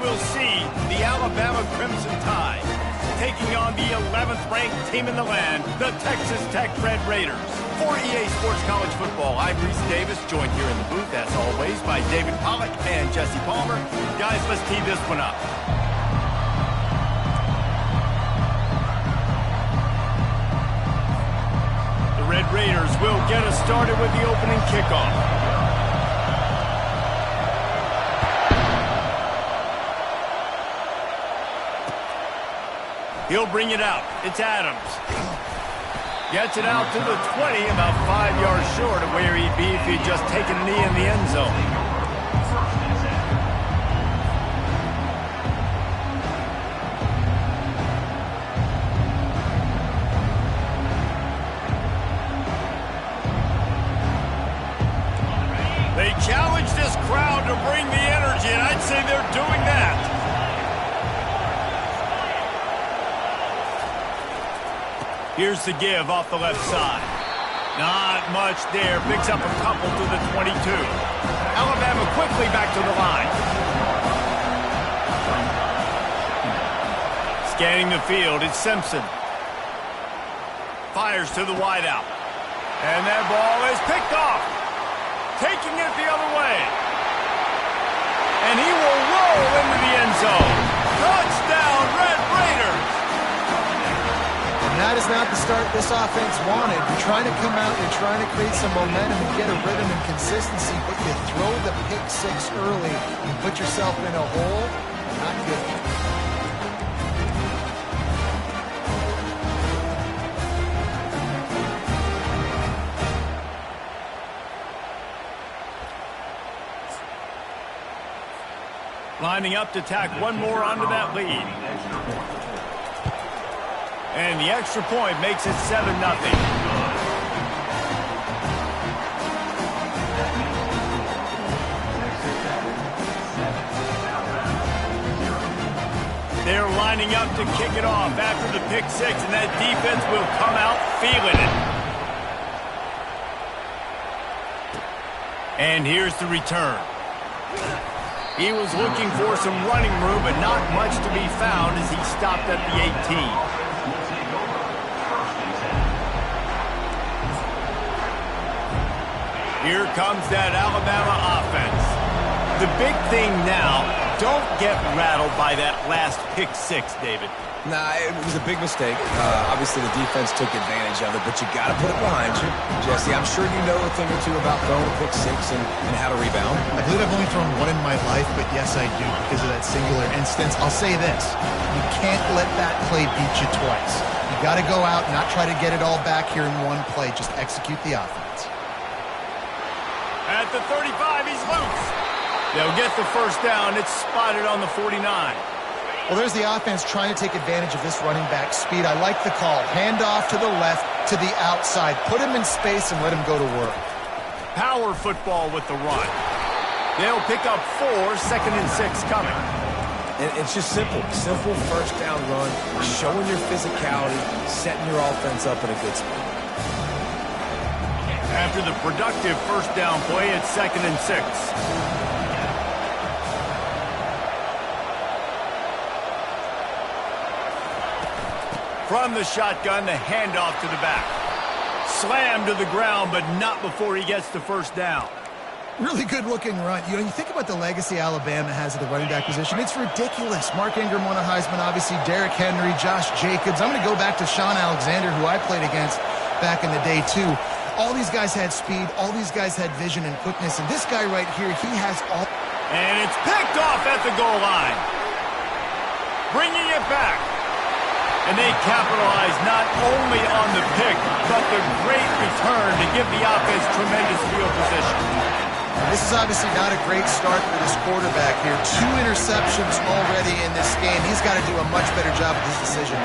we'll see the Alabama Crimson Tide taking on the 11th ranked team in the land, the Texas Tech Red Raiders. For EA Sports College Football, I'm Reese Davis, joined here in the booth, as always, by David Pollack and Jesse Palmer. Guys, let's tee this one up. The Red Raiders will get us started with the opening kickoff. He'll bring it out. It's Adams. Gets it out to the 20, about 5 yards short of where he'd be if he'd just taken a knee in the end zone. They challenge this crowd to bring the energy, and I'd say they're doing that. Here's the give off the left side. Not much there. Picks up a couple to the 22. Alabama quickly back to the line. Scanning the field, it's Simpson. Fires to the wideout. And that ball is picked off. Taking it the other way. And he will roll into the end zone. Touchdown, Red Raiders. That is not the start this offense wanted. You're trying to come out, you're trying to create some momentum and get a rhythm and consistency, but you throw the pick six early and put yourself in a hole. Not good. Lining up to tack one more onto that lead. And the extra point makes it 7-0. They're lining up to kick it off after the pick six, and that defense will come out feeling it. And here's the return. He was looking for some running room, but not much to be found as he stopped at the 18. Here comes that Alabama offense. The big thing now, don't get rattled by that last pick six, David. Nah, it was a big mistake. Obviously, the defense took advantage of it, but you got to put it behind you. Jesse, I'm sure you know a thing or two about throwing a pick six and how to rebound. I believe I've only thrown one in my life, but yes, I do because of that singular instance. I'll say this. You can't let that play beat you twice. You got to go out and not try to get it all back here in one play. Just execute the offense. At the 35, he's loose. They'll get the first down. It's spotted on the 49. Well, there's the offense trying to take advantage of this running back speed. I like the call. Hand off to the left, to the outside. Put him in space and let him go to work. Power football with the run. They'll pick up 4, 2nd and 6 coming. And it's just simple. Simple first down run, showing your physicality, setting your offense up in a good spot. After the productive first down play, it's 2nd and 6. From the shotgun, the handoff to the back. Slammed to the ground, but not before he gets the first down. Really good-looking run. You know, you think about the legacy Alabama has at the running back position. It's ridiculous. Mark Ingram won a Heisman, obviously. Derrick Henry, Josh Jacobs. I'm going to go back to Sean Alexander, who I played against back in the day, too. All these guys had speed. All these guys had vision and quickness. And this guy right here, he has all... And it's picked off at the goal line. Bringing it back. And they capitalize not only on the pick, but the great return to give the offense tremendous field position. This is obviously not a great start for this quarterback here. 2 interceptions already in this game. He's got to do a much better job with his decision.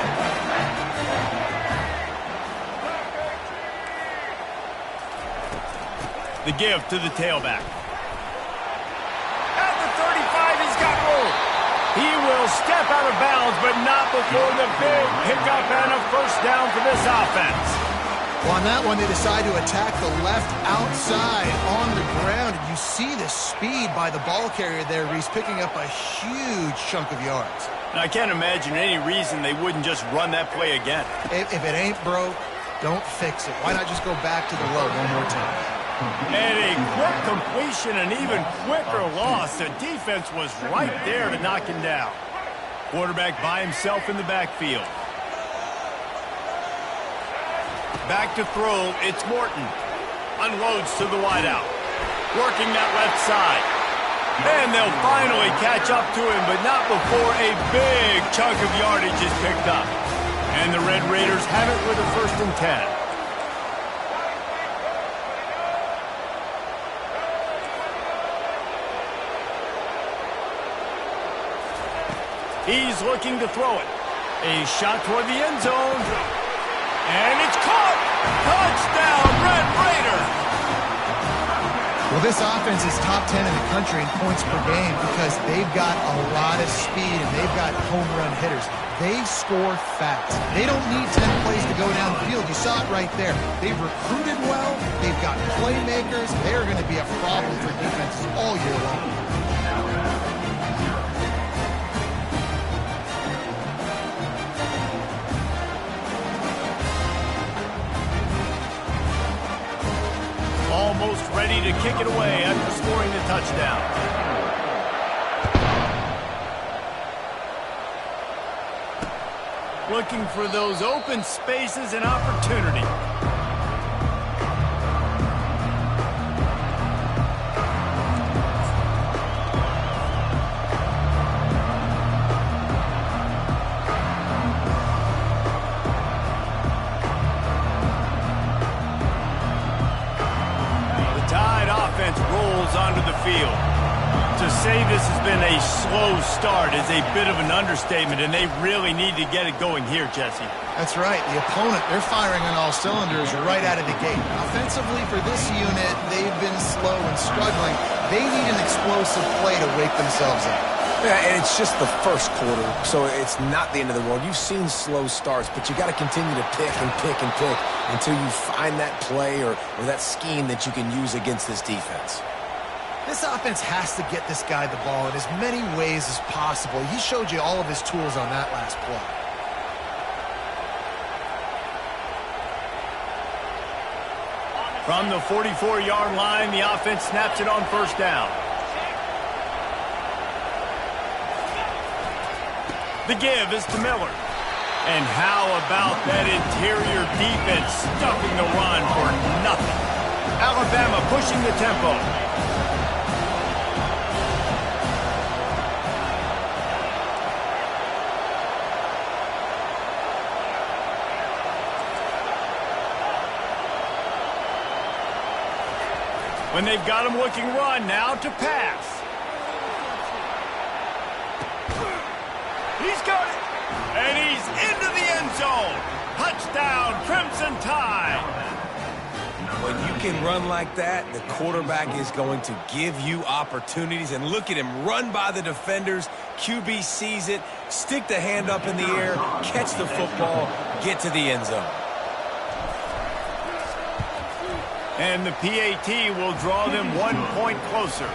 The give to the tailback. At the 35, he's got room. He will step out of bounds, but not before the big pickup and a first down for this offense. Well, on that one, they decide to attack the left outside on the ground. And you see the speed by the ball carrier there, Reese, picking up a huge chunk of yards. And I can't imagine any reason they wouldn't just run that play again. If it ain't broke, don't fix it. Why not just go back to the well one more time? And a quick completion, an even quicker loss. The defense was right there to knock him down. Quarterback by himself in the backfield. Back to throw, it's Morton. Unloads to the wideout. Working that left side. And they'll finally catch up to him, but not before a big chunk of yardage is picked up. And the Red Raiders have it with a 1st and 10. He's looking to throw it. A shot toward the end zone. And it's caught! Touchdown, Red Raiders! Well, this offense is top 10 in the country in points per game because they've got a lot of speed and they've got home run hitters. They score fast. They don't need 10 plays to go down the field. You saw it right there. They've recruited well. They've got playmakers. They're going to be a problem for defenses all year long. Almost ready to kick it away after scoring the touchdown. Looking for those open spaces and opportunity. Rolls onto the field. To say this has been a slow start is a bit of an understatement, and they really need to get it going here, Jesse. That's right. The opponent, they're firing on all cylinders right out of the gate. Offensively, for this unit, they've been slow and struggling. They need an explosive play to wake themselves up. Yeah, and it's just the first quarter, so it's not the end of the world. You've seen slow starts, but you got to continue to pick and pick and pick until you find that play or that scheme that you can use against this defense. This offense has to get this guy the ball in as many ways as possible. He showed you all of his tools on that last play. From the 44-yard line, the offense snaps it on 1st down. The give is to Miller. And how about that interior defense stuffing the run for nothing? Alabama pushing the tempo. When they've got him looking run, now to pass. He's got it. And he's into the end zone. Touchdown, Crimson Tide. When you can run like that, the quarterback is going to give you opportunities. And look at him run by the defenders. QB sees it, stick the hand up in the air, catch the football, get to the end zone. And the PAT will draw them 1 point closer.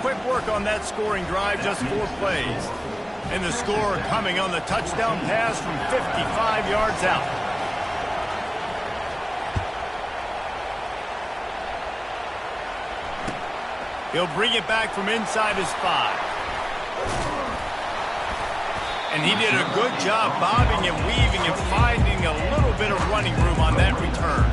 Quick work on that scoring drive, just 4 plays. And the score coming on the touchdown pass from 55 yards out. He'll bring it back from inside his 5. And he did a good job bobbing and weaving and finding a little bit of running room on that return.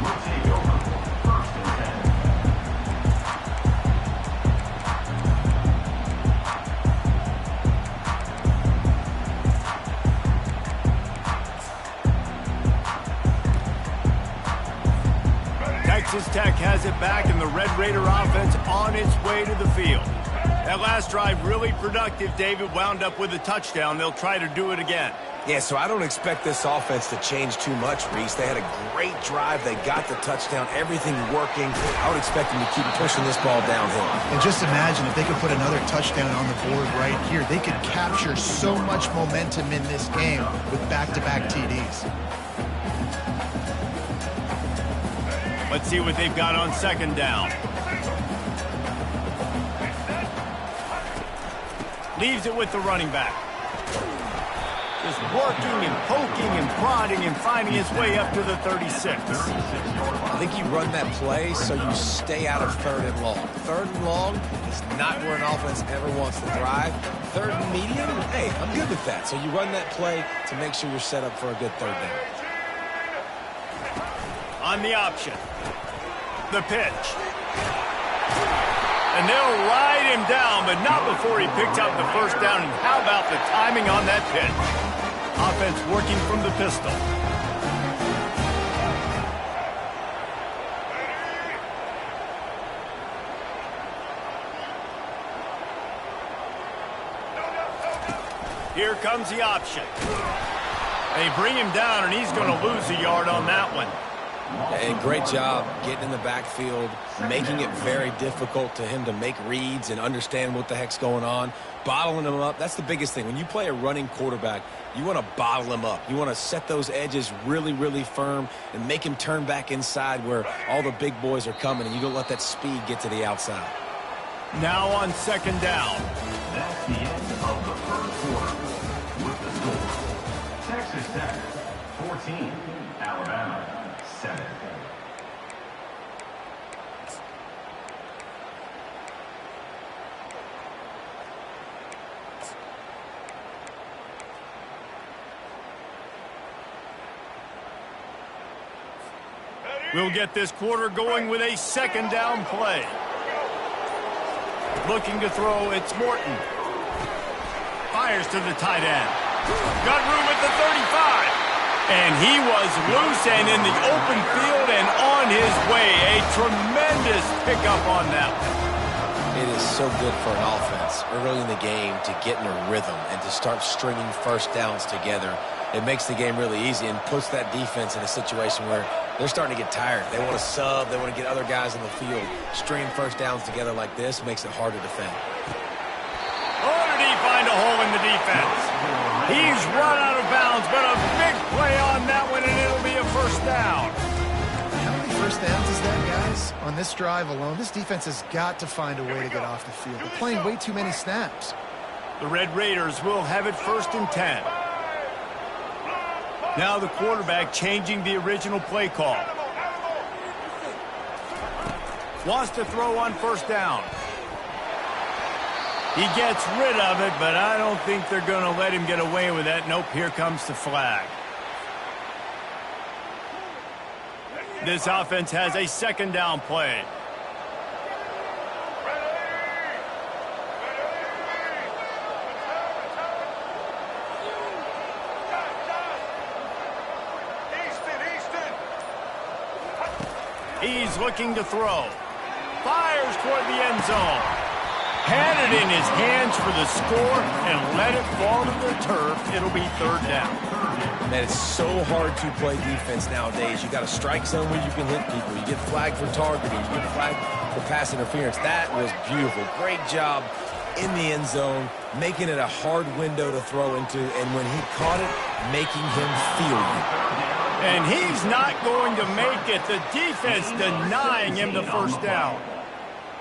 Texas Tech has it back, and the Red Raider offense on its way to the field. That last drive really productive. David wound up with a touchdown. They'll try to do it again. Yeah, so I don't expect this offense to change too much, Reese. They had a great drive. They got the touchdown. Everything working. I would expect them to keep pushing this ball downhill. And just imagine if they could put another touchdown on the board right here. They could capture so much momentum in this game with back-to-back TDs. Let's see what they've got on second down. Leaves it with the running back. Just working and poking and prodding and finding his way up to the 36. I think you run that play so you stay out of third and long. Third and long is not where an offense ever wants to thrive. Third and medium, hey, I'm good with that. So you run that play to make sure you're set up for a good third down. On the option. The pitch. And they'll ride him down, but not before he picks up the first down. And how about the timing on that pitch? Offense working from the pistol. Here comes the option. They bring him down, and he's going to lose a yard on that one. Hey, great job getting in the backfield, making it very difficult to him to make reads and understand what the heck's going on, bottling him up. That's the biggest thing. When you play a running quarterback, you want to bottle him up. You want to set those edges really, really firm and make him turn back inside where all the big boys are coming, and you don't let that speed get to the outside. Now on second down. That's the end of the first quarter. With the score, Texas Tech 14, Alabama 7. We'll get this quarter going with a second down play. Looking to throw, it's Morton. Fires to the tight end. Got room at the 35. And he was loose and in the open field and on his way. A tremendous pickup on that one. It is so good for an offense early in the game to get in a rhythm and to start stringing first downs together. It makes the game really easy and puts that defense in a situation where they're starting to get tired. They want to sub. They want to get other guys on the field. Stringing first downs together like this makes it hard to defend. Oh, did he find a hole in the defense? He's run out of bounds, but a big play on that one, and it'll be a first down. How many first downs is that, guys? On this drive alone, this defense has got to find a way to get off the field. They're playing way too many snaps. The Red Raiders will have it 1st and 10. Now the quarterback changing the original play call. Wants to throw on first down. He gets rid of it, but I don't think they're going to let him get away with that. Nope, here comes the flag. This offense has a second down play. He's looking to throw. Fires toward the end zone. Had it in his hands for the score and let it fall to the turf. It'll be 3rd down. Man, it's so hard to play defense nowadays. You got a strike zone where you can hit people. You get flagged for targeting. You get flagged for pass interference. That was beautiful. Great job in the end zone, making it a hard window to throw into, and when he caught it, making him feel you. And he's not going to make it. The defense denying him the first down.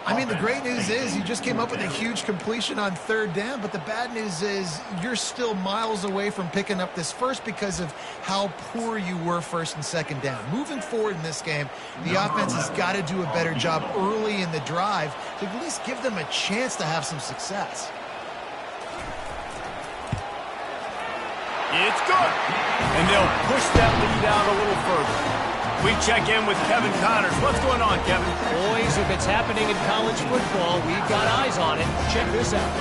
I mean, the great news is you just came up with a huge completion on 3rd down, but the bad news is you're still miles away from picking up this first because of how poor you were 1st and 2nd down. Moving forward in this game, the offense has got to do a better job early in the drive to at least give them a chance to have some success. It's good. And they'll push that lead out a little further. We check in with Kevin Connors. What's going on, Kevin? Boys, if it's happening in college football, we've got eyes on it. Check this out.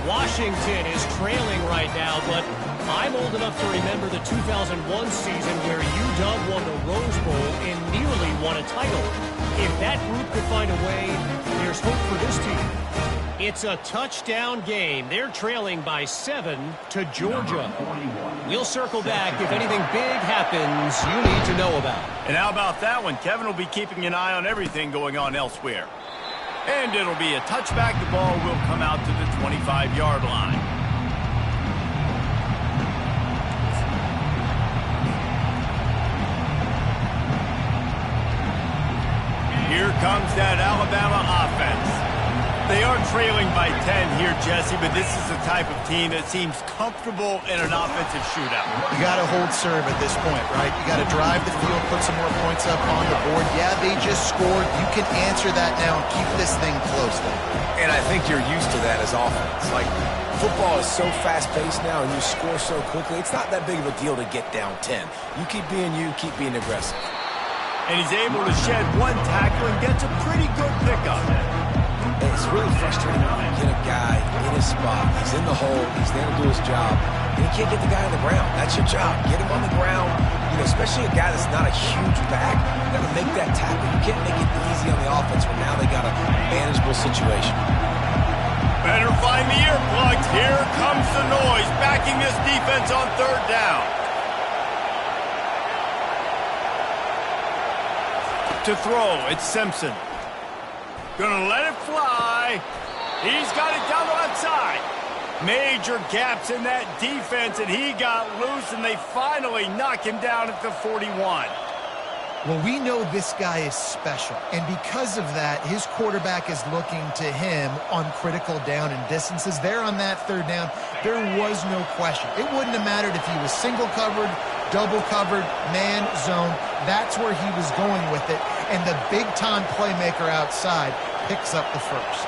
Washington is trailing right now, but I'm old enough to remember the 2001 season where UW won the Rose Bowl and nearly won a title. If that group could find a way, there's hope for this team. It's a touchdown game. They're trailing by 7 to Georgia. We'll circle back if anything big happens you need to know about. And how about that one? Kevin will be keeping an eye on everything going on elsewhere. And it'll be a touchback. The ball will come out to the 25-yard line. comes that Alabama offense. They are trailing by 10 here, Jesse, but this is the type of team that seems comfortable in an offensive shootout. You got to hold serve at this point, right? You got to drive the field, put some more points up on the board. Yeah, they just scored. You can answer that now and keep this thing close then. And I think you're used to that as offense. Like, football is so fast-paced now and you score so quickly, it's not that big of a deal to get down 10. You keep being aggressive. And he's able to shed one tackle and gets a pretty good pickup. It's really frustrating when you get a guy in his spot. He's in the hole. He's there to do his job. And he can't get the guy on the ground. That's your job. Get him on the ground. You know, especially a guy that's not a huge back. You got to make that tackle. You can't make it easy on the offense when now they got a manageable situation. Better find the earplugs. Here comes the noise, backing this defense on third down. To throw, it's Simpson. Gonna let it fly. He's got it down the left side. Major gaps in that defense, and he got loose, and they finally knock him down at the 41. Well, we know this guy is special, and because of that, his quarterback is looking to him on critical down and distances. There on that third down, there was no question. It wouldn't have mattered if he was single covered, double covered, man, zone. That's where he was going with it, and the big-time playmaker outside picks up the first.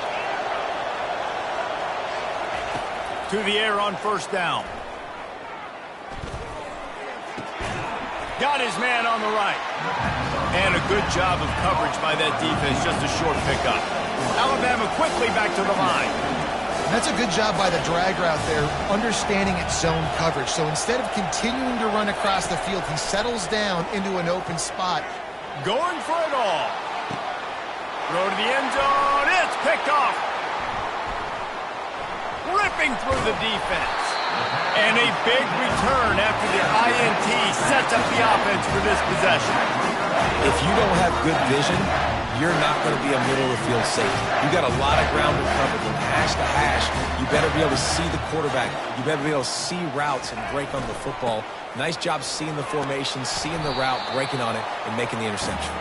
To the air on first down. Got his man on the right. And a good job of coverage by that defense, just a short pickup. Alabama quickly back to the line. That's a good job by the drag route there, understanding its zone coverage. So instead of continuing to run across the field, he settles down into an open spot. Going for it all. Throw to the end zone. It's picked off. Ripping through the defense. And a big return after the INT sets up the offense for this possession. If you don't have good vision, you're not going to be a middle-of-the-field safety. You got a lot of ground to cover. From hash to hash, you better be able to see the quarterback. You better be able to see routes and break on the football. Nice job seeing the formation, seeing the route, breaking on it, and making the interception.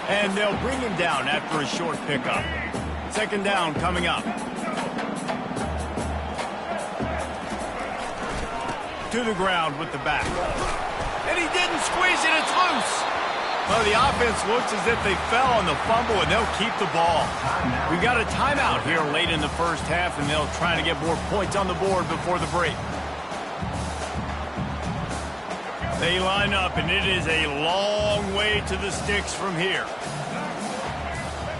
And they'll bring him down after a short pickup. Second down coming up. To the ground with the back. And he didn't squeeze it, it's loose. Well, the offense looks as if they fell on the fumble, and they'll keep the ball. We've got a timeout here late in the first half, and they'll try to get more points on the board before the break. They line up, and it is a long way to the sticks from here.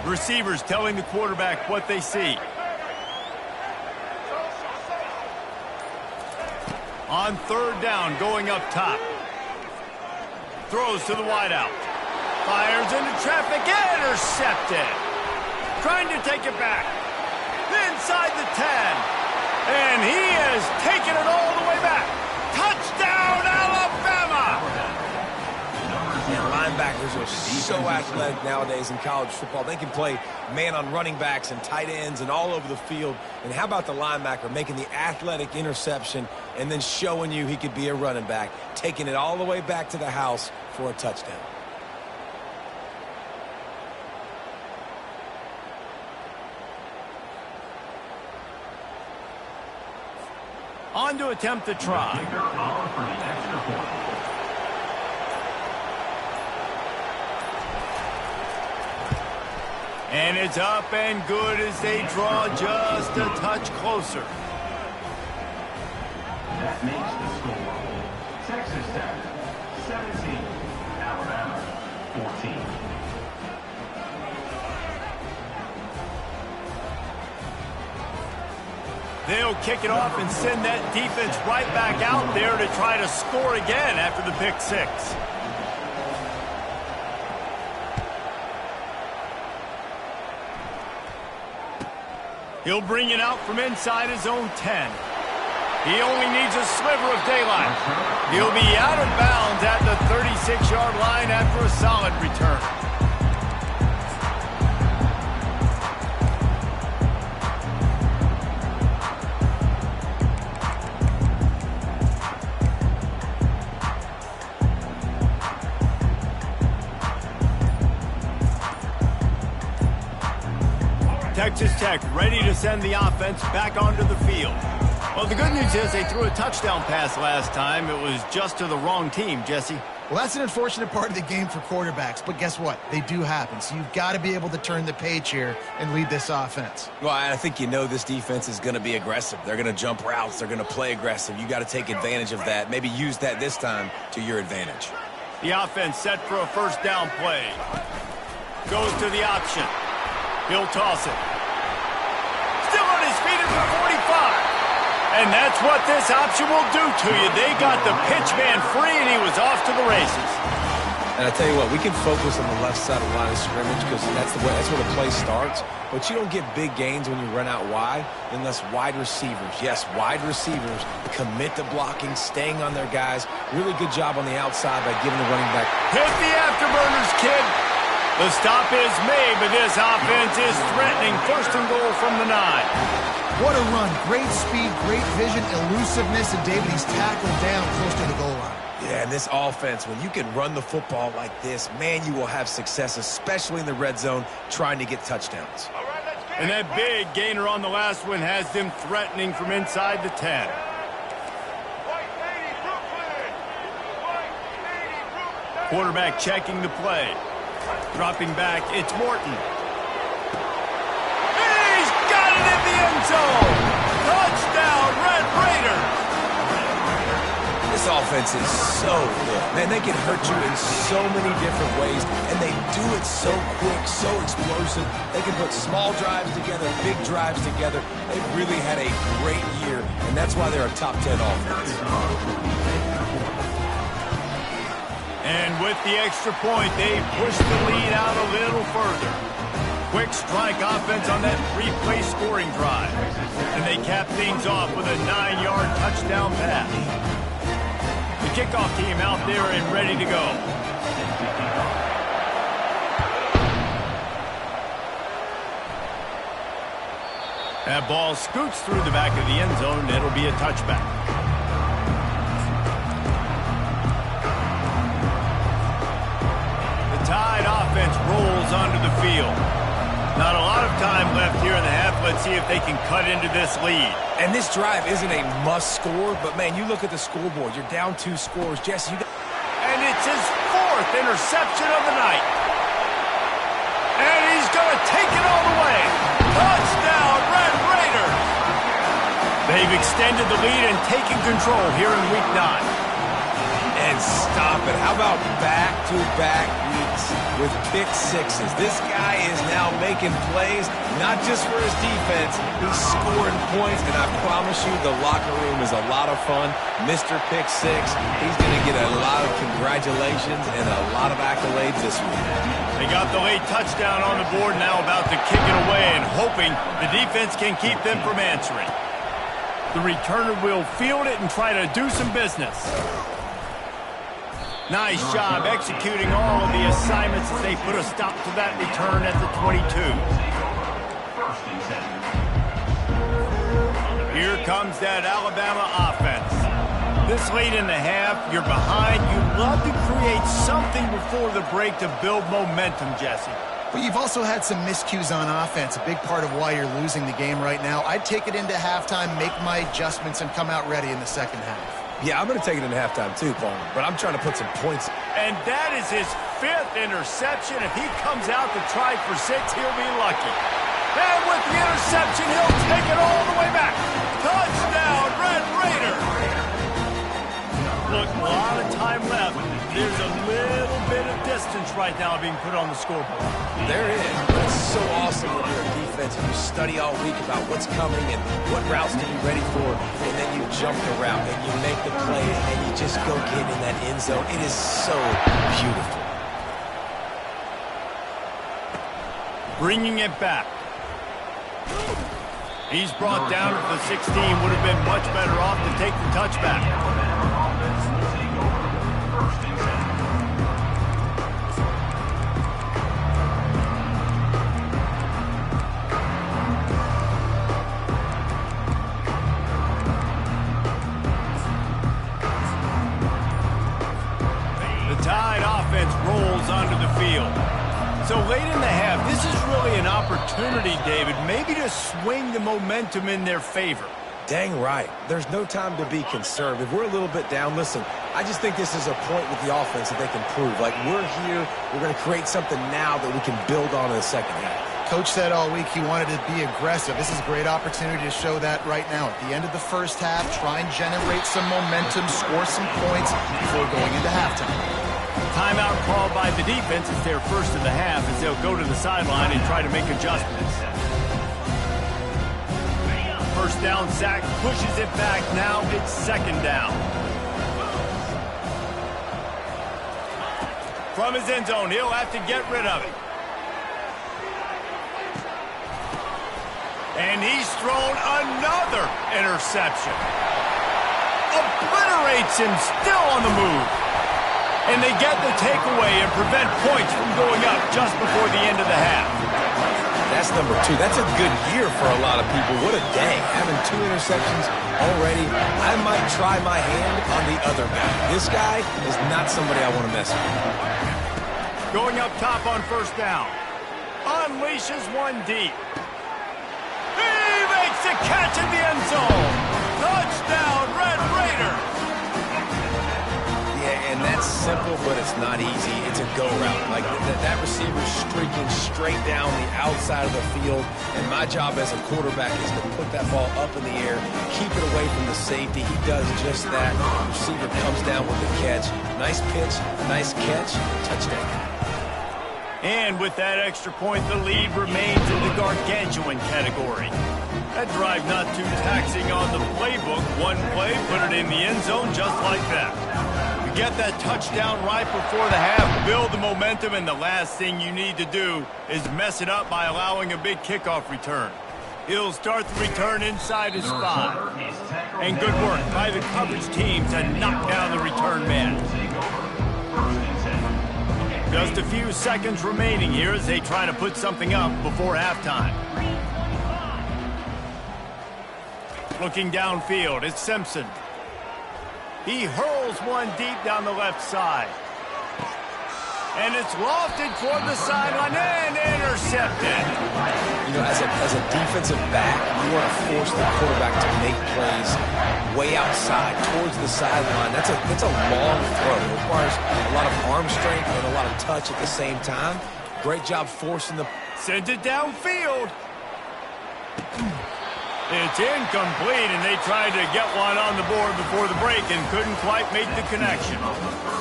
Receivers telling the quarterback what they see. On third down, going up top. Throws to the wideout. Fires into traffic, intercepted. Trying to take it back. Inside the 10. And he has taken it all the way back. Touchdown, Alabama! And linebackers are so athletic nowadays in college football. They can play man on running backs and tight ends and all over the field. And how about the linebacker making the athletic interception and then showing you he could be a running back, taking it all the way back to the house for a touchdown. On to attempt the try. And it's up and good as they draw just a touch closer. That makes the score. Texas Tech, 17. Alabama, 14. They'll kick it off and send that defense right back out there to try to score again after the pick six. He'll bring it out from inside his own 10. He only needs a sliver of daylight. He'll be out of bounds at the 36-yard line after a solid return. Texas Tech ready to send the offense back onto the field. Well, the good news is they threw a touchdown pass last time. It was just to the wrong team, Jesse. Well, that's an unfortunate part of the game for quarterbacks, but guess what? They do happen, so you've got to be able to turn the page here and lead this offense. Well, I think this defense is going to be aggressive. They're going to jump routes. They're going to play aggressive. You got to take advantage of that. Maybe use that this time to your advantage. The offense set for a first down play. Goes to the option. He'll toss it. Still on his feet at the 45. And that's what this option will do to you. They got the pitch man free, and he was off to the races. And I tell you what, we can focus on the left side of the line of scrimmage because that's where the play starts. But you don't get big gains when you run out wide unless wide receivers, yes, wide receivers, commit to blocking, staying on their guys. Really good job on the outside by giving the running back. Hit the afterburners, kid. The stop is made, but this offense is threatening. First and goal from the 9. What a run. Great speed, great vision, elusiveness, and David, he's tackled down close to the goal line. Yeah, and this offense, when you can run the football like this, man, you will have success, especially in the red zone, trying to get touchdowns. And that big gainer on the last one has them threatening from inside the 10. Quarterback checking the play. Dropping back, it's Morton. He's got it in the end zone! Touchdown, Red Raiders! This offense is so good. Man, they can hurt you in so many different ways, and they do it so quick, so explosive. They can put small drives together, big drives together. They've really had a great year, and that's why they're a top 10 offense. And with the extra point, they push the lead out a little further. Quick strike offense on that 3-play scoring drive. And they cap things off with a 9-yard touchdown pass. The kickoff team out there and ready to go. That ball scoots through the back of the end zone, and it'll be a touchback. The Tide offense rolls onto the field. Not a lot of time left here in the half. Let's see if they can cut into this lead. And this drive isn't a must score, but man, you look at the scoreboard. You're down 2 scores. Jesse, and it's his 4th interception of the night. And he's going to take it all the way. Touchdown, Red Raiders! They've extended the lead and taken control here in Week 9. And stop it. How about back-to-back weeks with pick sixes? This guy is now making plays, not just for his defense. He's scoring points, and I promise you the locker room is a lot of fun. Mr. Pick Six, he's going to get a lot of congratulations and a lot of accolades this week. They got the late touchdown on the board, now about to kick it away and hoping the defense can keep them from answering. The returner will field it and try to do some business. Nice job executing all of the assignments as they put a stop to that return at the 22. Here comes that Alabama offense. This late in the half, you're behind. You'd love to create something before the break to build momentum, Jesse. But you've also had some miscues on offense, a big part of why you're losing the game right now. I'd take it into halftime, make my adjustments, and come out ready in the second half. Yeah, I'm going to take it into halftime too, Paul, but I'm trying to put some points. And that is his 5th interception. If he comes out to try for 6, he'll be lucky. And with the interception, he'll take it all the way back. Touchdown, Red Raiders! Look, a lot of time left. There's a little bit of distance right now being put on the scoreboard. There is, but it's so awesome when you're a defense and you study all week about what's coming and what routes to be ready for, and then you jump the route and you make the play and you just go get in that end zone. It is so beautiful. Bringing it back. He's brought down at the 16. Would have been much better off to take the touchback. The Tide offense rolls onto the field. So late in the half, this is really an opportunity, David, maybe to swing the momentum in their favor. Dang right. There's no time to be conservative. We're a little bit down. Listen, I just think this is a point with the offense that they can prove. Like, we're here. We're going to create something now that we can build on in the second half. Coach said all week he wanted to be aggressive. This is a great opportunity to show that right now. At the end of the first half, try and generate some momentum, score some points before going into halftime. Timeout called by the defense. It's their first of the half as they'll go to the sideline and try to make adjustments. First down sack, pushes it back. Now it's second down. From his end zone, he'll have to get rid of it. And he's thrown another interception. Obliterates him, still on the move. And they get the takeaway and prevent points from going up just before the end of the half. That's number 2. That's a good year for a lot of people. What a day. Having 2 interceptions already. I might try my hand on the other guy. This guy is not somebody I want to mess with. Going up top on first down. Unleashes one deep. He makes a catch in the end zone. Touchdown, Red Raider. Yeah, and that's simple, but it's not easy. It's a go route. Like, that receiver's streaking straight down the outside of the field, and my job as a quarterback is to put that ball up in the air, keep it away from the safety. He does just that. The receiver comes down with the catch. Nice pitch, nice catch, touchdown. And with that extra point, the lead remains in the gargantuan category. That drive not too taxing on the playbook. One play, put it in the end zone just like that. You get that touchdown right before the half, build the momentum, and the last thing you need to do is mess it up by allowing a big kickoff return. He'll start the return inside his 5. And good work by the coverage team to knock down the return man. Just a few seconds remaining here as they try to put something up before halftime. Looking downfield, it's Simpson. He hurls one deep down the left side. And it's lofted toward the sideline and intercepted. You know, as a defensive back, you want to force the quarterback to make plays way outside, towards the sideline. That's a long throw. It requires a lot of arm strength and a lot of touch at the same time. Great job forcing the... Sends it downfield. It's incomplete, and they tried to get one on the board before the break and couldn't quite make the connection.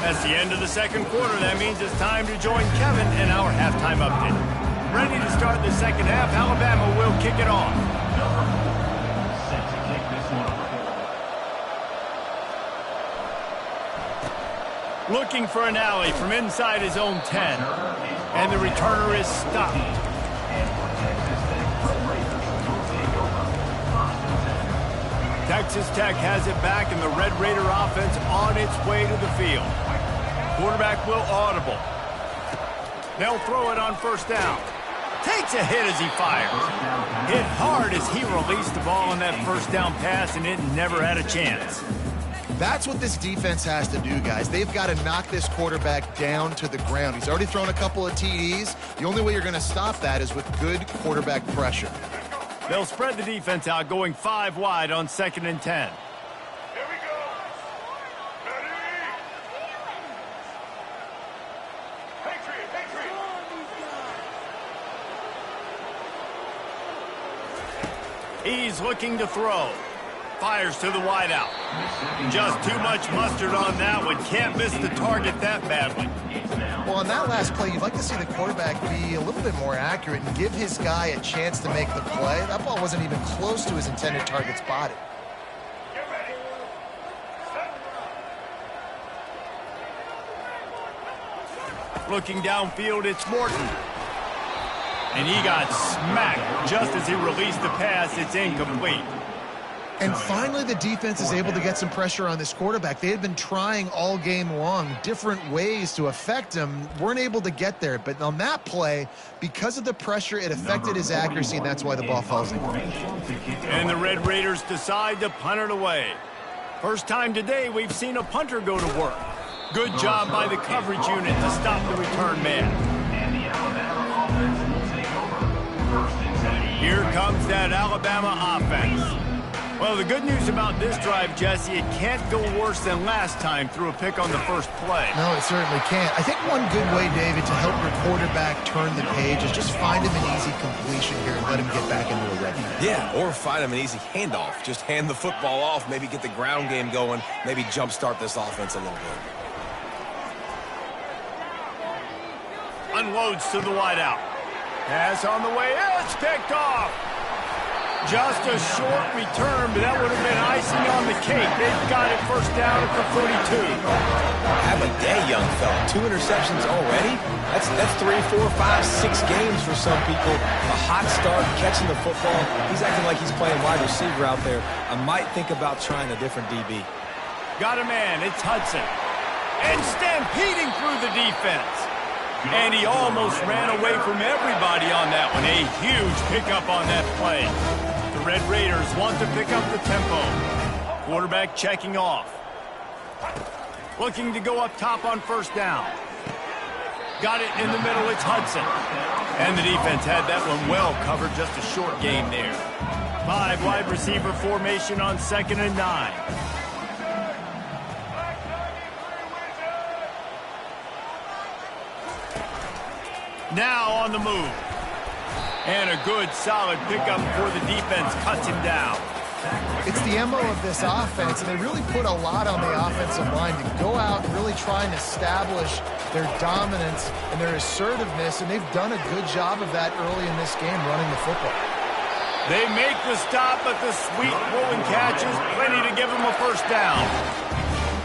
That's the end of the second quarter. That means it's time to join Kevin in our halftime update. Ready to start the second half, Alabama will kick it off. Set to kick this one. Looking for an alley from inside his own 10. And the returner is stopped. Texas Tech has it back, and the Red Raider offense on its way to the field. Quarterback will audible. They'll throw it on first down. Takes a hit as he fires. Hit hard as he released the ball on that first down pass, and it never had a chance. That's what this defense has to do, guys. They've got to knock this quarterback down to the ground. He's already thrown a couple of TDs. The only way you're going to stop that is with good quarterback pressure. They'll spread the defense out, going 5 wide on 2nd and 10. Here we go. Ready? Patriot. He's looking to throw. Fires to the wideout. Just too much mustard on that one. Can't miss the target that badly. Well, on that last play, you'd like to see the quarterback be a little bit more accurate and give his guy a chance to make the play. That ball wasn't even close to his intended target spotted. Get ready. Looking downfield, it's Morton. And he got smacked just as he released the pass. It's incomplete. And finally, the defense is able to get some pressure on this quarterback. They had been trying all game long different ways to affect him. Weren't able to get there. But on that play, because of the pressure, it affected his accuracy, and that's why the ball falls in. And the Red Raiders decide to punt it away. First time today we've seen a punter go to work. Good job by the coverage unit to stop the return man. And the Alabama Here comes that Alabama offense. Well, the good news about this drive, Jesse, it can't go worse than last time through a pick on the first play. No, it certainly can't. I think one good way, David, to help your quarterback turn the page is just find him an easy completion here and let him get back into a rhythm. Yeah, or find him an easy handoff. Just hand the football off, maybe get the ground game going, maybe jumpstart this offense a little bit. Unloads to the wideout. Pass on the way. It's picked off. Just a short return, but that would have been icing on the cake. They've got it first down at the 42. Have a day, young fella. 2 interceptions already? That's 3, 4, 5, 6 games for some people. A hot start, catching the football. He's acting like he's playing wide receiver out there. I might think about trying a different DB. Got a man. It's Hudson. And stampeding through the defense. And he almost ran away from everybody on that one. A huge pickup on that play. The Red Raiders want to pick up the tempo. Quarterback checking off. Looking to go up top on first down. Got it in the middle. It's Hudson. And the defense had that one well covered. Just a short gain there. 5 wide receiver formation on 2nd and 9. Now on the move. And a good, solid pickup before the defense cuts him down. It's the MO of this offense, and they really put a lot on the offensive line to go out and really try and establish their dominance and their assertiveness, and they've done a good job of that early in this game running the football. They make the stop, but the sweet rolling catches, plenty to give them a first down.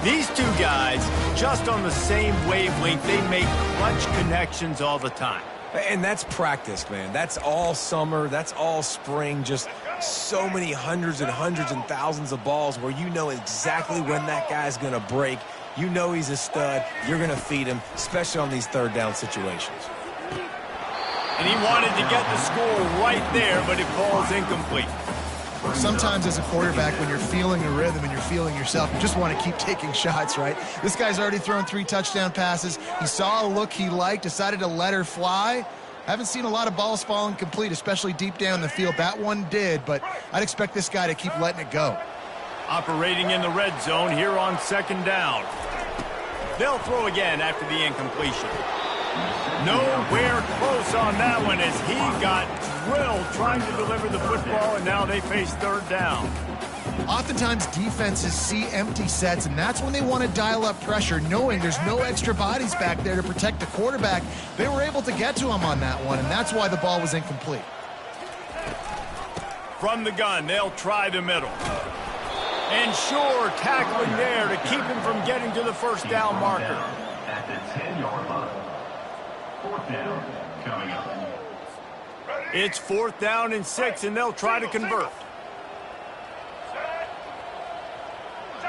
These two guys, just on the same wavelength, they make clutch connections all the time. And that's practice, man. That's all summer. That's all spring. Just so many hundreds and thousands of balls where you know exactly when that guy's going to break. You know he's a stud. You're going to feed him, especially on these third down situations. And he wanted to get the score right there, but it falls incomplete. Sometimes as a quarterback, when you're feeling the rhythm and you're feeling yourself, you just want to keep taking shots, right? This guy's already thrown 3 touchdown passes. He saw a look he liked, decided to let her fly. I haven't seen a lot of balls falling complete, especially deep down the field. That one did, but I'd expect this guy to keep letting it go. Operating in the red zone here on 2nd down. They'll throw again after the incompletion. Nowhere close on that one as he got drilled trying to deliver the football, and now they face 3rd down. Oftentimes defenses see empty sets, and that's when they want to dial up pressure, knowing there's no extra bodies back there to protect the quarterback. They were able to get to him on that one, and that's why the ball was incomplete. From the gun, they'll try the middle. And sure, tackling there to keep him from getting to the first down marker. At the 10-yard line. 4th down coming up. It's 4th down and 6, and they'll try to convert.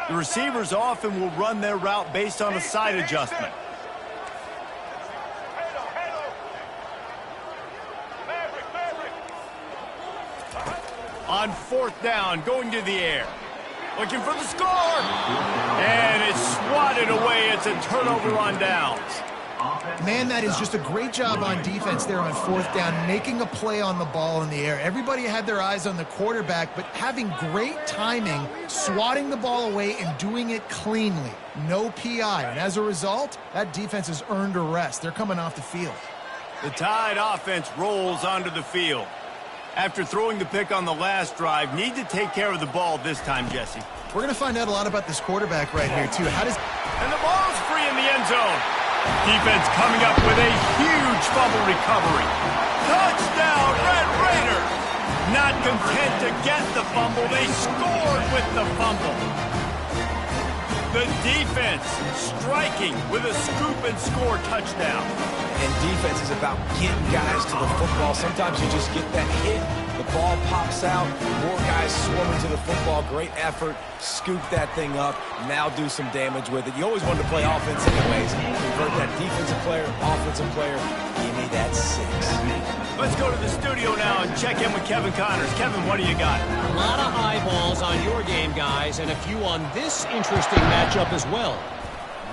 The receivers often will run their route based on a side adjustment. On 4th down, going to the air. Looking for the score. And it's swatted away. It's a turnover on downs. Man, that is just a great job on defense there on 4th down, making a play on the ball in the air. Everybody had their eyes on the quarterback, but having great timing, swatting the ball away and doing it cleanly. No PI. And as a result, that defense has earned a rest. They're coming off the field. The Tide offense rolls onto the field. After throwing the pick on the last drive, need to take care of the ball this time, Jesse. We're going to find out a lot about this quarterback right here, too. And the ball's free in the end zone. Defense coming up with a huge fumble recovery. Touchdown, Red Raiders! Not content to get the fumble, they scored with the fumble. The defense striking with a scoop and score touchdown. And defense is about getting guys to the football. Sometimes you just get that hit, the ball pops out, more guys swarming to the football. Great effort, scoop that thing up, now do some damage with it. You always wanted to play offense anyways. Convert that defensive player, offensive player, give me that 6. Let's go to the studio now and check in with Kevin Connors. Kevin, what do you got? A lot of eyeballs on your game, guys, and a few on this interesting matchup as well.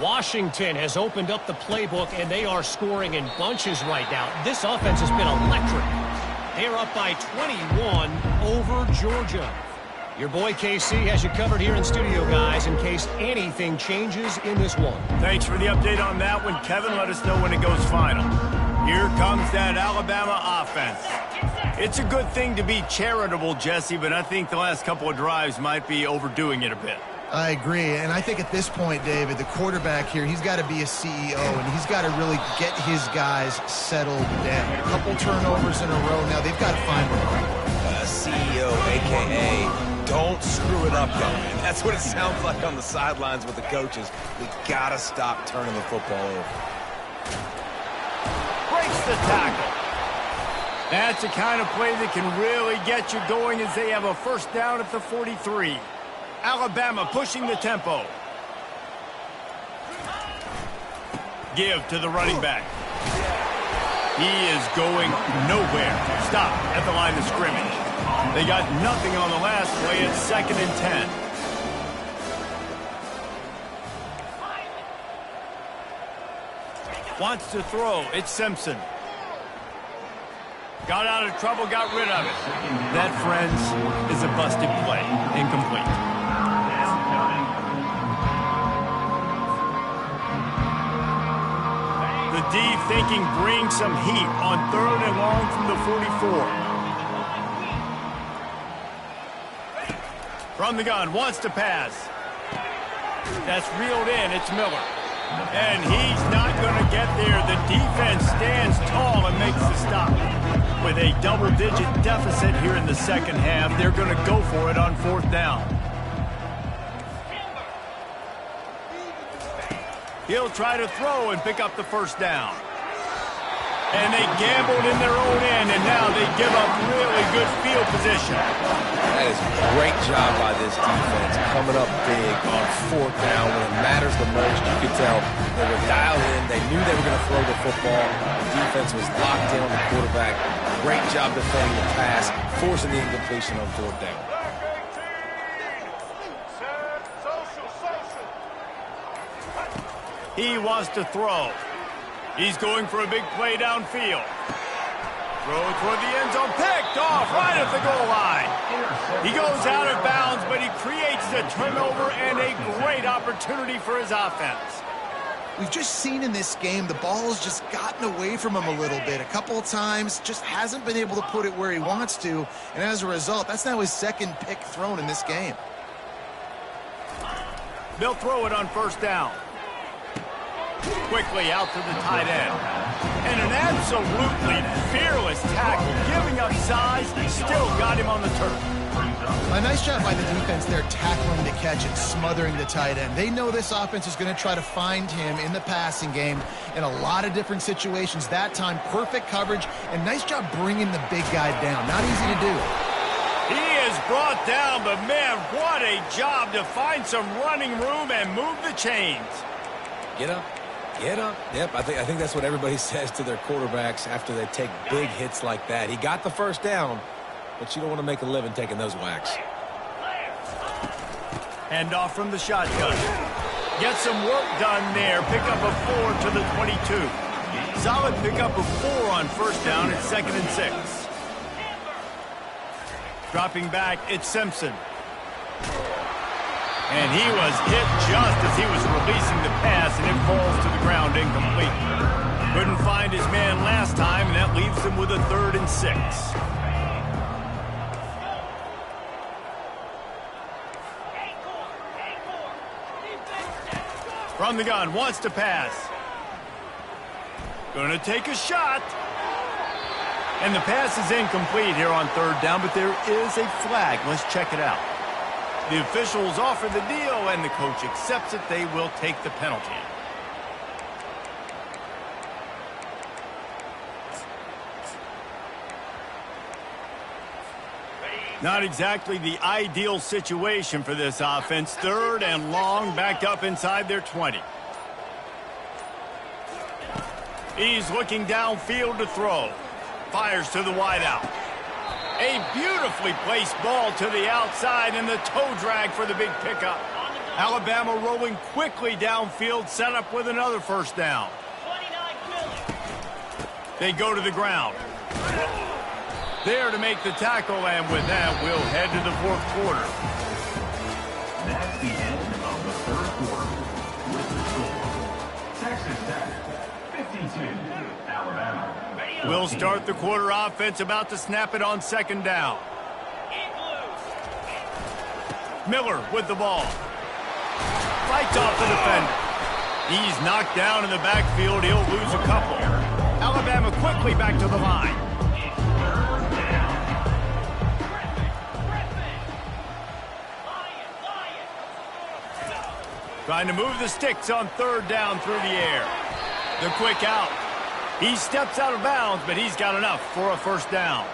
Washington has opened up the playbook, and they are scoring in bunches right now. This offense has been electric. They are up by 21 over Georgia. Your boy KC has you covered here in studio, guys, in case anything changes in this one. Thanks for the update on that one, Kevin. Let us know when it goes final. Here comes that Alabama offense. It's a good thing to be charitable, Jesse, but I think the last couple of drives might be overdoing it a bit. I agree, and I think at this point, David, the quarterback here, he's got to be a CEO, and he's got to really get his guys settled down. A couple turnovers in a row now. They've got to find one. CEO, a.k.a. don't screw it up, young man. That's what it sounds like on the sidelines with the coaches. We got to stop turning the football over. Breaks the tackle. That's the kind of play that can really get you going as they have a first down at the 43. Alabama pushing the tempo. Give to the running back. He is going nowhere. Stop at the line of scrimmage. They got nothing on the last play. It's 2nd and 10. Wants to throw. It's Simpson. Got out of trouble, got rid of it. That, friends, is a busted play. Incomplete. The D thinking bring some heat on 3rd and long from the 44. From the gun, wants to pass. That's reeled in, it's Miller. And he's not going to get there. The defense stands tall and makes the stop. With a double-digit deficit here in the second half, they're going to go for it on 4th down. He'll try to throw and pick up the first down. And they gambled in their own end, and now they give up really good field position. That is a great job by this defense, coming up big on 4th down when it matters the most. You could tell they were dialed in. They knew they were going to throw the football. The defense was locked in on the quarterback. Great job defending the pass, forcing the incompletion on 4th down. He wants to throw. He's going for a big play downfield. Throw toward the end zone, picked off right at the goal line. He goes out of bounds, but he creates a turnover and a great opportunity for his offense. We've just seen in this game the ball's just gotten away from him a little bit. A couple of times, just hasn't been able to put it where he wants to, and as a result, that's now his 2nd pick thrown in this game. They'll throw it on 1st down. Quickly out to the tight end. And an absolutely fearless tackle, giving up size, still got him on the turf. A nice job by the defense there, tackling the catch and smothering the tight end. They know this offense is going to try to find him in the passing game in a lot of different situations. That time, perfect coverage, and nice job bringing the big guy down. Not easy to do. He is brought down, but man, what a job to find some running room and move the chains. Get up. Get up. Yep, I think that's what everybody says to their quarterbacks after they take big hits like that. He got the first down, but you don't want to make a living taking those whacks. Hand off from the shotgun. Get some work done there. Pick up a 4 to the 22. Solid pickup of 4 on 1st down. It's 2nd and 6. Dropping back, it's Simpson. And he was hit just as he was releasing the pass, and it falls to the ground incomplete. Couldn't find his man last time, and that leaves him with a 3rd and 6. From the gun, wants to pass. Gonna take a shot. And the pass is incomplete here on 3rd down, but there is a flag. Let's check it out. The officials offer the deal, and the coach accepts it. They will take the penalty. Not exactly the ideal situation for this offense. 3rd and long, backed up inside their 20. He's looking downfield to throw. Fires to the wideout. A beautifully placed ball to the outside, and the toe drag for the big pickup. Alabama rolling quickly downfield, set up with another 1st down. They go to the ground. there to make the tackle, and with that, we'll head to the fourth quarter. That's the end of the third quarter with the score. Texas Tech, 52, Alabama. We'll start the quarter offense, about to snap it on second down. Miller with the ball. Fights off the defender. He's knocked down in the backfield. He'll lose a couple. Alabama quickly back to the line. Trying to move the sticks on third down through the air. The quick out. He steps out of bounds, but he's got enough for a first down.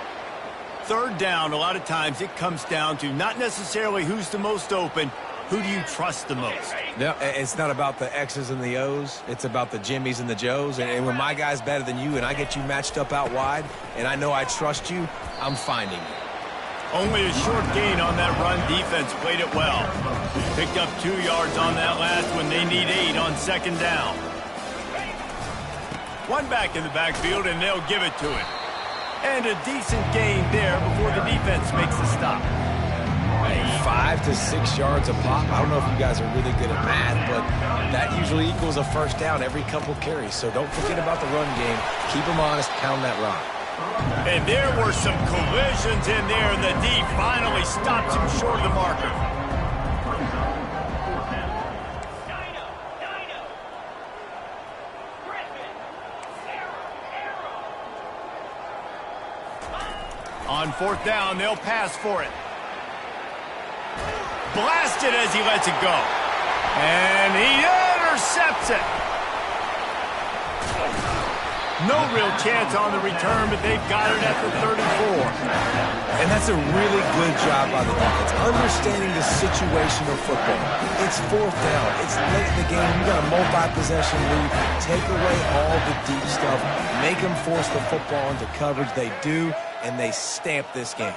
Third down, a lot of times it comes down to not necessarily who's the most open, who do you trust the most? No, it's not about the X's and the O's. It's about the Jimmys and the Joes. And when my guy's better than you and I get you matched up out wide and I know I trust you, I'm finding you. Only a short gain on that run. Defense played it well. Picked up 2 yards on that last one. They need 8 on second down. One back in the backfield, and they'll give it to him. And a decent gain there before the defense makes the stop. 5 to 6 yards a pop. I don't know if you guys are really good at math, but that usually equals a first down every couple carries. So don't forget about the run game. Keep them honest. Pound that rock. And there were some collisions in there, and the D finally stops him short of the marker. On fourth down, they'll pass for it. Blasted as he lets it go. And he intercepts it. No real chance on the return, but they've got it at the 34. And that's a really good job by the defense, understanding the situation of football. It's fourth down. It's late in the game. You got a multi-possession lead. Take away all the deep stuff. Make them force the football into coverage. They do, and they stamp this game.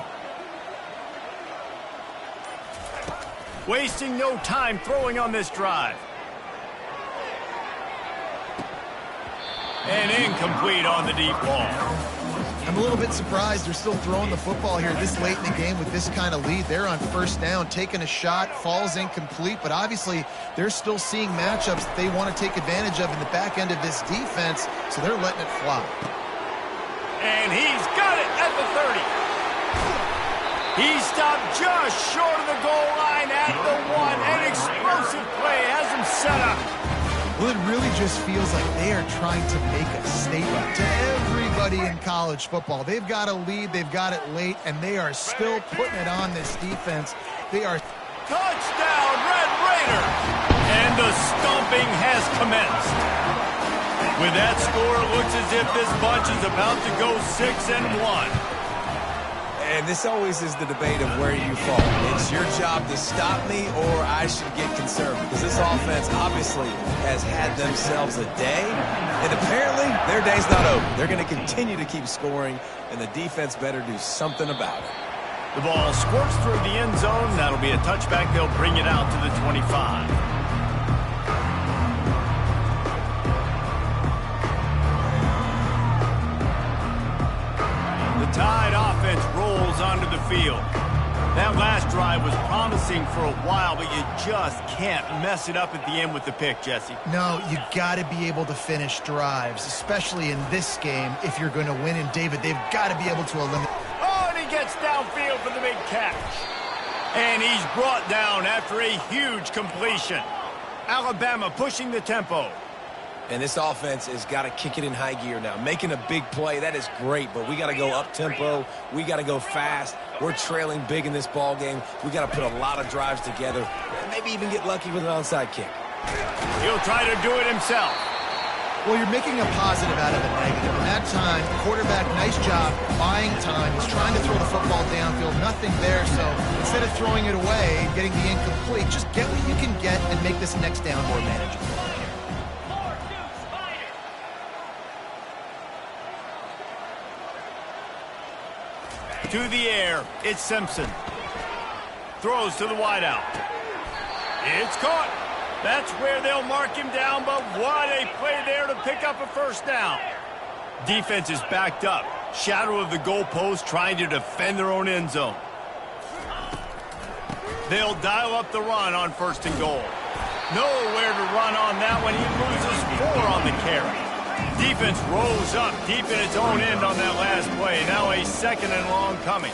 Wasting no time throwing on this drive. And incomplete on the deep ball. I'm a little bit surprised they're still throwing the football here this late in the game with this kind of lead. They're on first down, taking a shot, falls incomplete, but obviously they're still seeing matchups that they want to take advantage of in the back end of this defense, so they're letting it fly. And he's got it at the 30. He stopped just short of the goal line at the 1. An explosive play has him set up. Well, it really just feels like they are trying to make a statement to everybody in college football. They've got a lead, they've got it late, and they are still putting it on this defense. They are... Touchdown, Red Raiders! And the stomping has commenced. With that score, it looks as if this bunch is about to go 6-1. And this always is the debate of where you fall. It's your job to stop me or I should get concerned, because this offense obviously has had themselves a day, and apparently their day's not over. They're going to continue to keep scoring, and the defense better do something about it. The ball squirts through the end zone. That'll be a touchback. They'll bring it out to the 25. Tide offense rolls onto the field. That last drive was promising for a while, but you just can't mess it up at the end with the pick, Jesse. No, you got to be able to finish drives, especially in this game if you're going to win. And David, they've got to be able to eliminate. Oh, and he gets downfield for the big catch. And he's brought down after a huge completion. Alabama pushing the tempo. And this offense has got to kick it in high gear now. Making a big play, that is great, but we got to go up-tempo. We got to go fast. We're trailing big in this ball game. We got to put a lot of drives together and maybe even get lucky with an onside kick. He'll try to do it himself. Well, you're making a positive out of a negative. And that time, quarterback, nice job, buying time. He's trying to throw the football downfield. Nothing there, so instead of throwing it away and getting the incomplete, just get what you can get and make this next down more manageable. To the air, it's Simpson. Throws to the wideout. It's caught. That's where they'll mark him down, but what a play there to pick up a first down. Defense is backed up. Shadow of the goalpost, trying to defend their own end zone. They'll dial up the run on 1st and goal. Nowhere to run on that one. He loses 4 on the carry. Defense rolls up deep in its own end on that last play. Now a 2nd and long coming.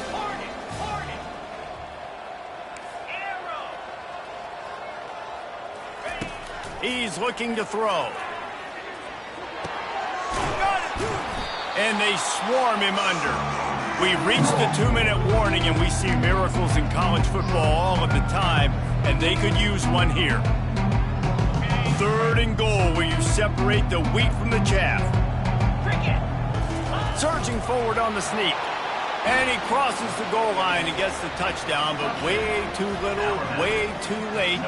He's looking to throw. And they swarm him under. We've reached the 2-minute warning, and we see miracles in college football all of the time, and they could use one here. 3rd and goal, where you separate the wheat from the chaff. Surging forward on the sneak. And he crosses the goal line and gets the touchdown, but way too little, way too late.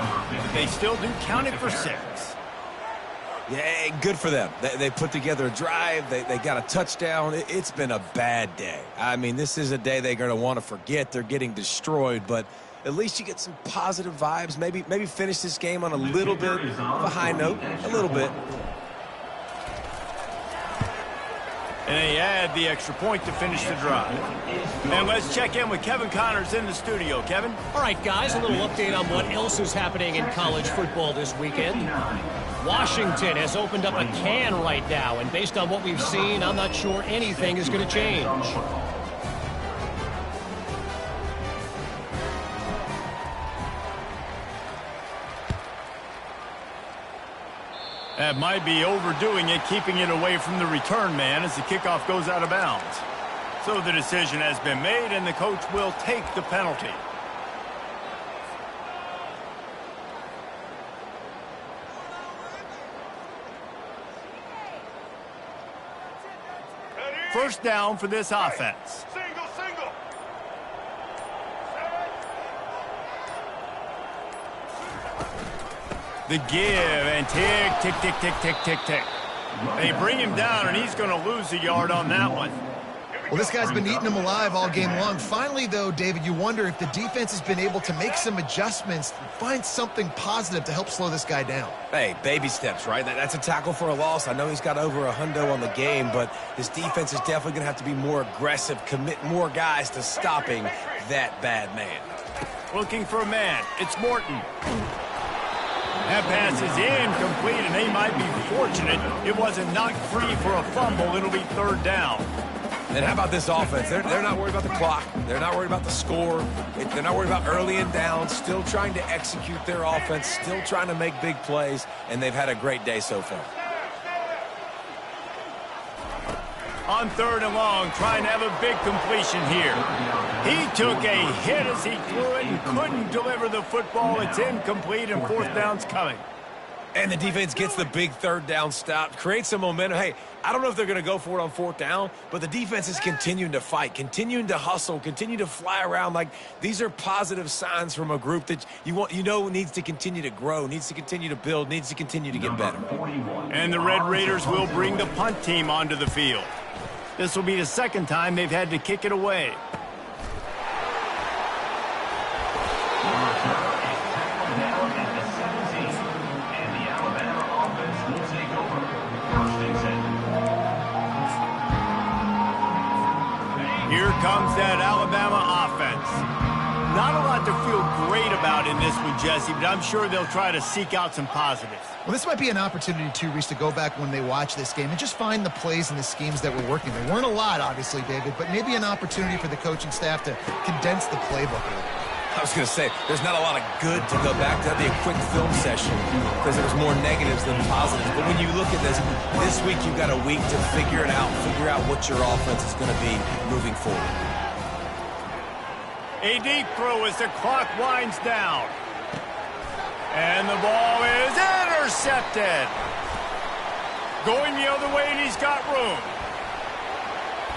They still do count it for 6. Yeah, good for them. They put together a drive. They got a touchdown. It's been a bad day. I mean, this is a day they're going to want to forget. They're getting destroyed, but at least you get some positive vibes. Maybe finish this game on a little bit of a high note, a little bit. And they add the extra point to finish the drive. And let's check in with Kevin Connors in the studio. Kevin? All right, guys, a little update on what else is happening in college football this weekend. Washington has opened up a can right now, and based on what we've seen, I'm not sure anything is going to change. That might be overdoing it, keeping it away from the return man as the kickoff goes out of bounds. So the decision has been made, and the coach will take the penalty. First down for this offense. Single. The give, and tick. They bring him down, and he's going to lose a yard on that one. Well, this guy's been eating them alive all game long. Finally, though, David, you wonder if the defense has been able to make some adjustments, find something positive to help slow this guy down. Hey, baby steps, right? That's a tackle for a loss. I know he's got over a hundo on the game, but his defense is definitely going to have to be more aggressive, commit more guys to stopping that bad man. Looking for a man. It's Morton. That pass is incomplete, and they might be fortunate it wasn't knocked free for a fumble. It'll be 3rd down. And how about this offense? They're not worried about the clock. They're not worried about the score. They're not worried about early and down. Still trying to execute their offense. Still trying to make big plays. And they've had a great day so far. On 3rd and long, trying to have a big completion here. He took a hit as he threw it and couldn't deliver the football. It's incomplete, and 4th down's coming. And the defense gets the big 3rd down stop, creates some momentum. Hey, I don't know if they're going to go for it on 4th down, but the defense is continuing to fight, continuing to hustle, continue to fly around. Like, these are positive signs from a group that you know needs to continue to grow, needs to continue to build, needs to continue to get better. And the Red Raiders will bring the punt team onto the field. This will be the 2nd time they've had to kick it away. Here comes that Alabama offense. Not a lot to feel great about in this one, Jesse, but I'm sure they'll try to seek out some positives. Well, this might be an opportunity, too, Reese, to go back when they watch this game and just find the plays and the schemes that were working. There weren't a lot, obviously, David, but maybe an opportunity for the coaching staff to condense the playbook a little. I was going to say, there's not a lot of good to go back to. That'd be a quick film session because there was more negatives than positives. But when you look at this week you've got a week to figure it out, figure out what your offense is going to be moving forward. A deep throw as the clock winds down. And the ball is intercepted. Going the other way, and he's got room.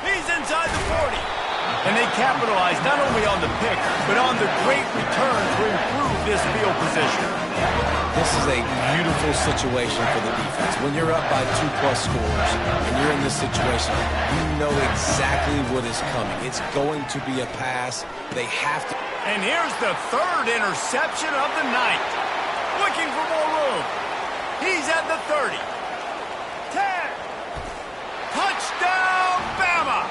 He's inside the 40. And they capitalize not only on the pick, but on the great return to improve this field position. This is a beautiful situation for the defense. When you're up by 2+ scores and you're in this situation, you know exactly what is coming. It's going to be a pass. They have to. And here's the 3rd interception of the night. Looking for more room. He's at the 30. 10. Touchdown, Bama.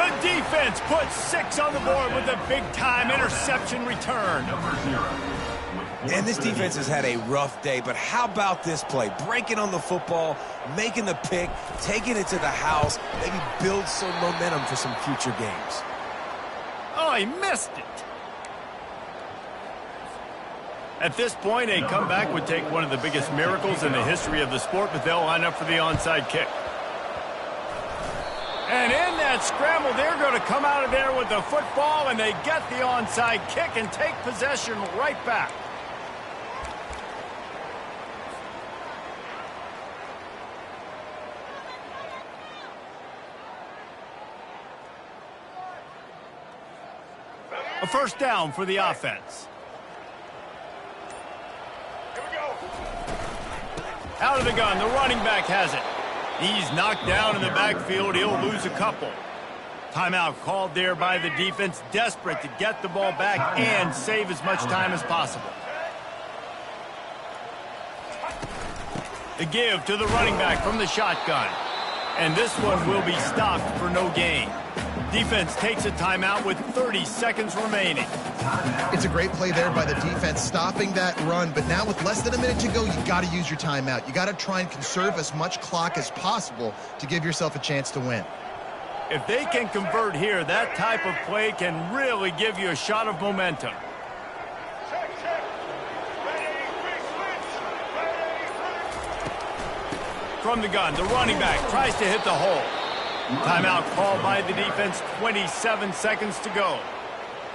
The defense puts 6 on the board with a big-time interception return. Number 0. And this defense has had a rough day, but how about this play? Breaking on the football, making the pick, taking it to the house, maybe build some momentum for some future games. Oh, he missed it. At this point, a comeback would take one of the biggest miracles in the history of the sport, but they'll line up for the onside kick. And in that scramble, they're going to come out of there with the football, and they get the onside kick and take possession right back. A first down for the offense. Out of the gun, the running back has it. He's knocked down in the backfield. He'll lose a couple. Timeout called there by the defense, desperate to get the ball back and save as much time as possible. The give to the running back from the shotgun. And this one will be stopped for no gain. Defense takes a timeout with 30 seconds remaining. It's a great play there by the defense, stopping that run. But now with less than a minute to go, you've got to use your timeout. You got to try and conserve as much clock as possible to give yourself a chance to win. If they can convert here, that type of play can really give you a shot of momentum. From the gun, the running back tries to hit the hole. Timeout called by the defense, 27 seconds to go.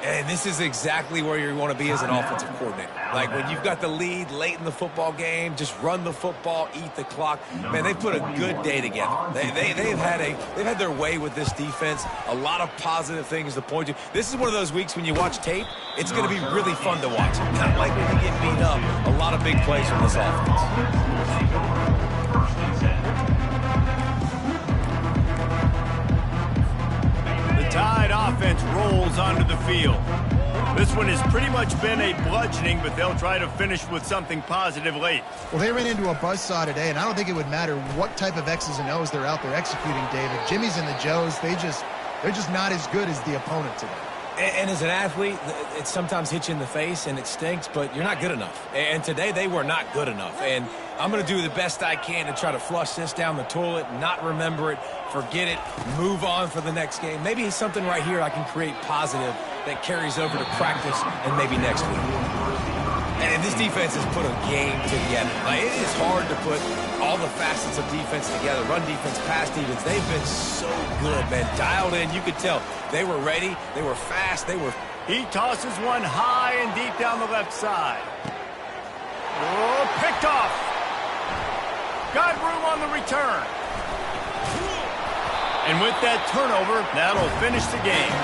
And this is exactly where you want to be as an offensive coordinator. Like when you've got the lead late in the football game, just run the football, eat the clock. Man, they've put a good day together. They've had their way with this defense. A lot of positive things to point to. This is one of those weeks when you watch tape, it's going to be really fun to watch. Not like when you get beat up. A lot of big plays from this offense. Tide offense rolls onto the field. This one has pretty much been a bludgeoning, but they'll try to finish with something positive late. Well, they ran into a buzzsaw today, and I don't think it would matter what type of X's and O's they're out there executing, David. Jimmy's and the Joes, they're just not as good as the opponent today. And as an athlete, it sometimes hits you in the face and it stinks, but you're not good enough. And today they were not good enough. And I'm going to do the best I can to try to flush this down the toilet, not remember it, forget it, move on for the next game. Maybe it's something right here I can create positive that carries over to practice and maybe next week. And this defense has put a game together. Like, it is hard to put all the facets of defense together. Run defense, pass defense. They've been so good, man. Dialed in. You could tell they were ready. They were fast. He tosses one high and deep down the left side. Oh, picked off. Got room on the return. And with that turnover, that'll finish the game.